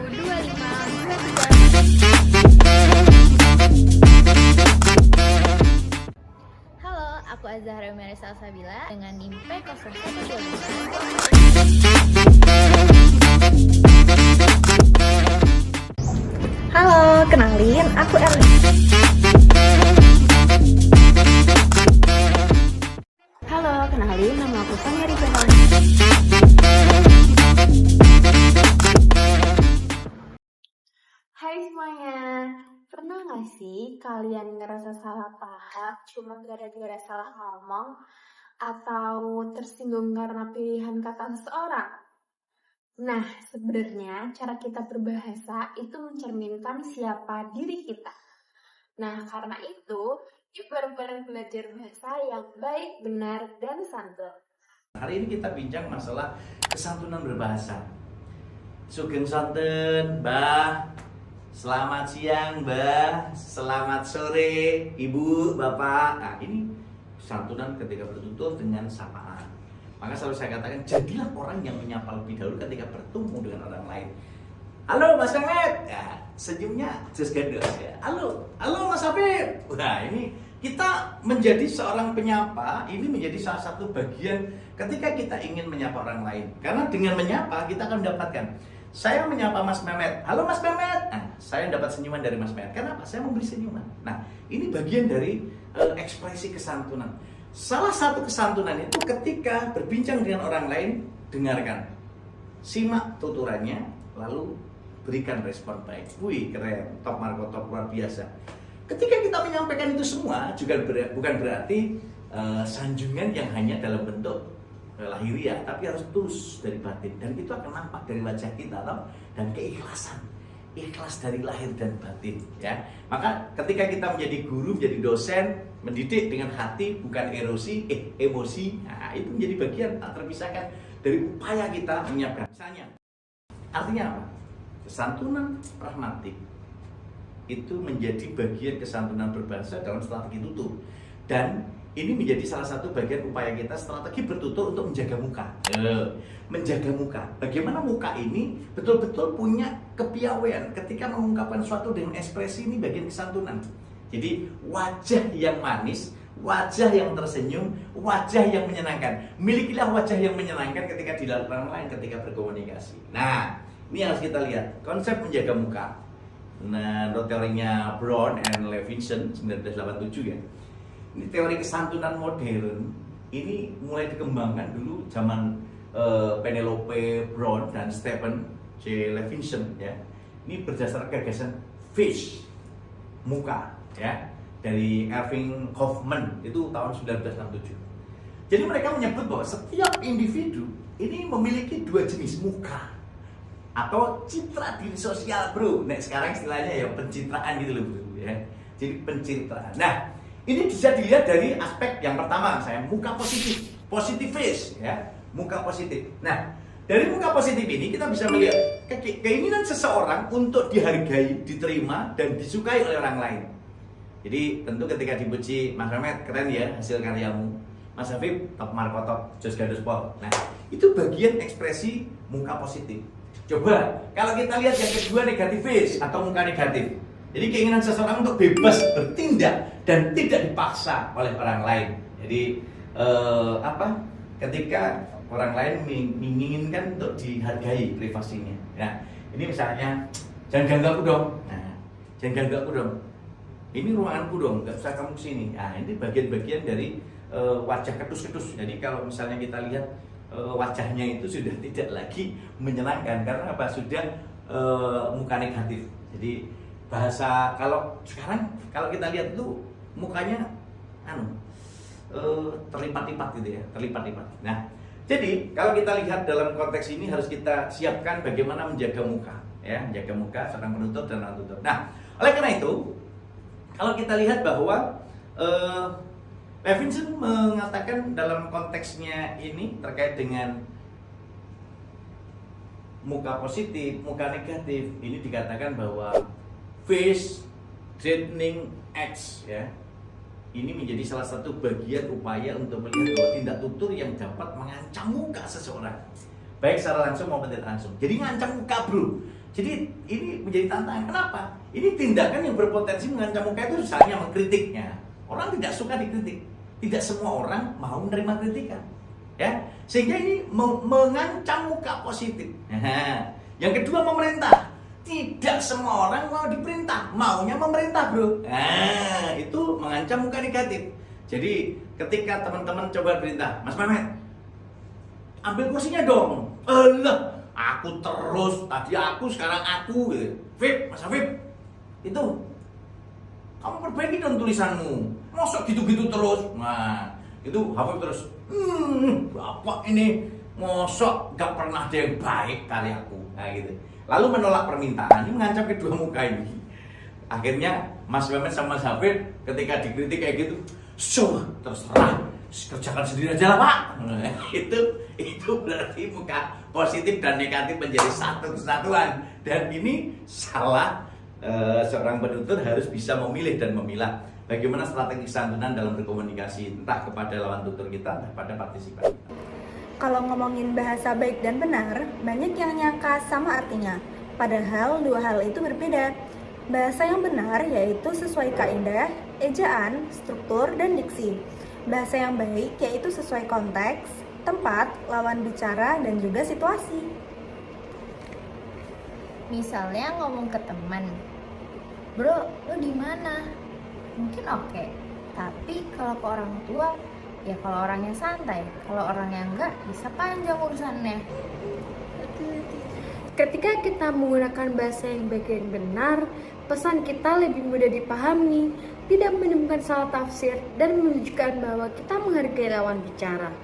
Halo, aku Azahra Marisa Sabila dengan NIM P0125. Halo, kenalin, aku Erli. Halo, kenalin, nama aku Sonia Rifana. Hai semuanya, pernah gak sih kalian ngerasa salah paham cuma gara-gara salah ngomong atau tersinggung karena pilihan kata seseorang? Nah, sebenarnya cara kita berbahasa itu mencerminkan siapa diri kita. Nah, karena itu, yuk bareng-bareng belajar bahasa yang baik, benar, dan santun. Hari ini kita bincang masalah kesantunan berbahasa. Sugeng sonten, Mbah. Selamat siang, Mbah. Selamat sore, Ibu, Bapak. Nah, ini santunan ketika bertutur dengan sapaan. Maka selalu saya katakan, jadilah orang yang menyapa lebih dahulu ketika bertemu dengan orang lain. Halo Mas Mehmet, ya, senyumnya just gandos ya. Halo Mas Habib. Wah, ini kita menjadi seorang penyapa, ini menjadi salah satu bagian ketika kita ingin menyapa orang lain. Karena dengan menyapa kita akan mendapatkan. Saya menyapa Mas Mehmet, halo Mas Mehmet. Nah, saya dapat senyuman dari Mas Mehmet. Kenapa? Saya memberi senyuman. Nah, ini bagian dari ekspresi kesantunan. Salah satu kesantunan itu ketika berbincang dengan orang lain, dengarkan, simak tuturannya, lalu berikan respon baik. Wih, keren, top Marco, top, luar biasa. Ketika kita menyampaikan itu semua, juga bukan berarti sanjungan yang hanya dalam bentuk lahiriah, tapi harus tulus dari batin. Dan itu akan nampak dari wajah kita, toh? Dan keikhlasan. Ikhlas dari lahir dan batin, ya. Maka ketika kita menjadi guru, menjadi dosen, mendidik dengan hati bukan emosi. Nah, itu menjadi bagian tak terpisahkan dari upaya kita menyiapkan. Misalnya, artinya apa? Kesantunan pragmatik itu menjadi bagian kesantunan berbahasa dalam strategi tutur. Dan ini menjadi salah satu bagian upaya kita strategi bertutur untuk menjaga muka. Menjaga muka. Bagaimana muka ini betul-betul punya kepiawaian ketika mengungkapkan sesuatu dengan ekspresi, ini bagian kesantunan. Jadi wajah yang manis, wajah yang tersenyum, wajah yang menyenangkan. Milikilah wajah yang menyenangkan ketika dilakukan orang lain, ketika berkomunikasi. Nah, ini harus kita lihat konsep menjaga muka. Nah, teorinya Brown and Levinson 1987 ya. Ini teori kesantunan modern. Ini mulai dikembangkan dulu zaman Penelope Brown dan Stephen J. Levinson ya. Ini berdasarkan gagasan face, muka ya, dari Erving Goffman itu tahun 1967. Jadi mereka menyebut bahwa setiap individu ini memiliki dua jenis muka atau citra diri sosial, bro. Nah, sekarang istilahnya ya pencitraan gitu loh, bro ya. Jadi pencitraan. Nah, ini bisa dilihat dari aspek yang pertama, saya muka positif, positive face ya, muka positif. Nah, dari muka positif ini kita bisa melihat keinginan seseorang untuk dihargai, diterima dan disukai oleh orang lain. Jadi tentu ketika dipuji, Mas Mehmet keren ya hasil karyamu, Mas Habib top Marco top, Jos Gandos Pol. Nah, itu bagian ekspresi muka positif. Coba kalau kita lihat yang kedua, negatif face atau muka negatif. Jadi keinginan seseorang untuk bebas bertindak dan tidak dipaksa oleh orang lain. Jadi ketika orang lain menginginkan untuk dihargai privasinya. Nah, ini misalnya jangan ganggu aku dong. Nah, jangan ganggu aku dong. Ini ruanganku dong, nggak usah kamu sini. Nah, ini bagian-bagian dari wajah kedus-kedus. Jadi kalau misalnya kita lihat wajahnya itu sudah tidak lagi menyenangkan karena apa? Sudah muka negatif. Jadi bahasa kalau sekarang kalau kita lihat itu mukanya terlipat-lipat gitu ya, terlipat-lipat. Nah, jadi kalau kita lihat dalam konteks ini harus kita siapkan bagaimana menjaga muka, ya, menjaga muka seorang penutur dan orang tutur. Nah, oleh karena itu, kalau kita lihat bahwa Levinson mengatakan dalam konteksnya ini terkait dengan muka positif, muka negatif, ini dikatakan bahwa face threatening acts ya. Ini menjadi salah satu bagian upaya untuk melihat bahwa tindak tutur yang dapat mengancam muka seseorang, baik secara langsung maupun tidak langsung. Jadi ngancam muka, bro. Jadi ini menjadi tantangan. Kenapa? Ini tindakan yang berpotensi mengancam muka itu misalnya mengkritiknya. Orang tidak suka dikritik. Tidak semua orang mau menerima kritikan. Ya, sehingga ini mengancam muka positif. Yang kedua, pemerintah. Tidak semua orang mau diperintah, maunya memerintah, bro. Nah, itu mengancam muka negatif. Jadi ketika teman-teman coba perintah, Mas Mehmet, ambil kursinya dong. Allah, aku terus, tadi aku, sekarang aku, gitu. Vip, Mas Afif, itu kamu perbaiki dong tulisanmu. Mosok gitu-gitu terus. Nah, itu Afif terus. Bapak ini mosok gak pernah ada yang baik karyaku. Nah, gitu. Lalu menolak permintaan, ini mengancam kedua muka ini. Akhirnya Mas Mehmet sama Mas Afif ketika dikritik kayak gitu, terserah, kerjakan sendiri aja lah Pak. Nah, itu berarti muka positif dan negatif menjadi satu kesatuan. Dan ini salah. Seorang penutur harus bisa memilih dan memilah bagaimana strategi santunan dalam berkomunikasi, entah kepada lawan tutur kita, entah pada partisipan. Kalau ngomongin bahasa baik dan benar, banyak yang nyangka sama artinya. Padahal dua hal itu berbeda. Bahasa yang benar yaitu sesuai kaidah, ejaan, struktur, dan diksi. Bahasa yang baik yaitu sesuai konteks, tempat, lawan bicara, dan juga situasi. Misalnya ngomong ke teman, bro, lo di mana? Mungkin oke. Tapi kalau ke orang tua, ya kalau orangnya santai. Kalau orangnya enggak, bisa panjang urusannya. Ketika kita menggunakan bahasa yang baik dan benar, pesan kita lebih mudah dipahami, tidak menimbulkan salah tafsir, dan menunjukkan bahwa kita menghargai lawan bicara.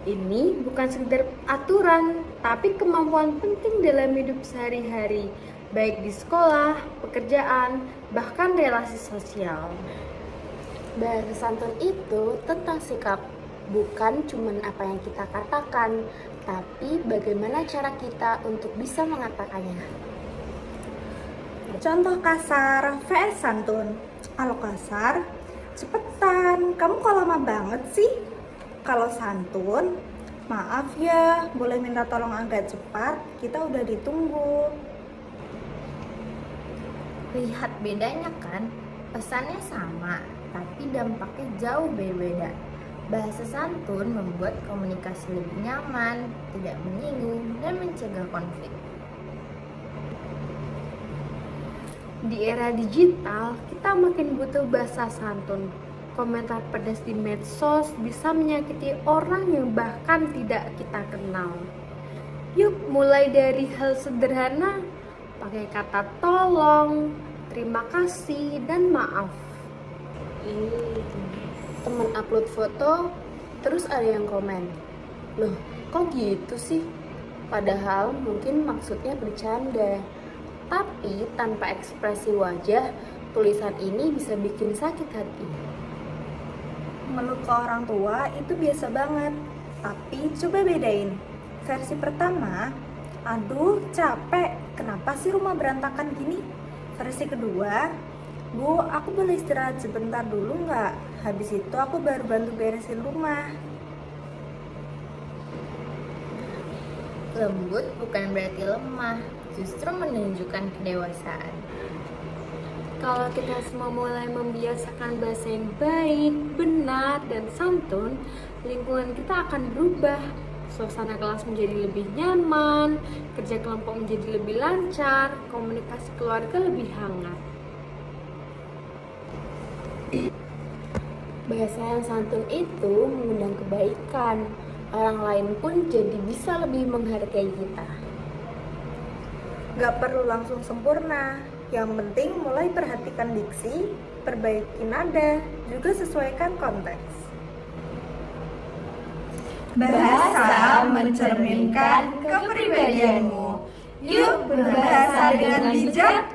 Ini bukan sekedar aturan, tapi kemampuan penting dalam hidup sehari-hari, baik di sekolah, pekerjaan, bahkan relasi sosial. Bahasa santun itu tentang sikap, bukan cuma apa yang kita katakan, tapi bagaimana cara kita untuk bisa mengatakannya. Contoh kasar vs santun. Kalau kasar, cepetan, kamu kok lama banget sih? Kalau santun, maaf ya, boleh minta tolong agak cepat, kita udah ditunggu. Lihat bedanya kan? Pesannya sama, tapi dampaknya jauh berbeda. Bahasa santun membuat komunikasi lebih nyaman, tidak menyinggung, dan mencegah konflik. Di era digital, kita makin butuh bahasa santun. Komentar pedas di medsos bisa menyakiti orang yang bahkan tidak kita kenal. Yuk mulai dari hal sederhana, pakai kata tolong, terima kasih, dan maaf. Temen upload foto, terus ada yang komen, loh kok gitu sih? Padahal mungkin maksudnya bercanda. Tapi tanpa ekspresi wajah, tulisan ini bisa bikin sakit hati. Meluk ke orang tua itu biasa banget, tapi coba bedain. Versi pertama, aduh capek, kenapa sih rumah berantakan gini? Versi kedua, Bu, aku boleh istirahat sebentar dulu nggak? Habis itu aku baru bantu beresin rumah. Lembut bukan berarti lemah, justru menunjukkan kedewasaan. Kalau kita semua mulai membiasakan bahasa yang baik, benar, dan santun, lingkungan kita akan berubah. Suasana kelas menjadi lebih nyaman, kerja kelompok menjadi lebih lancar, komunikasi keluarga lebih hangat. Bahasa yang santun itu mengundang kebaikan. Orang lain pun jadi bisa lebih menghargai kita. Gak perlu langsung sempurna, yang penting mulai perhatikan diksi, perbaiki nada, juga sesuaikan konteks. Bahasa mencerminkan kepribadianmu. Yuk berbahasa dengan bijak.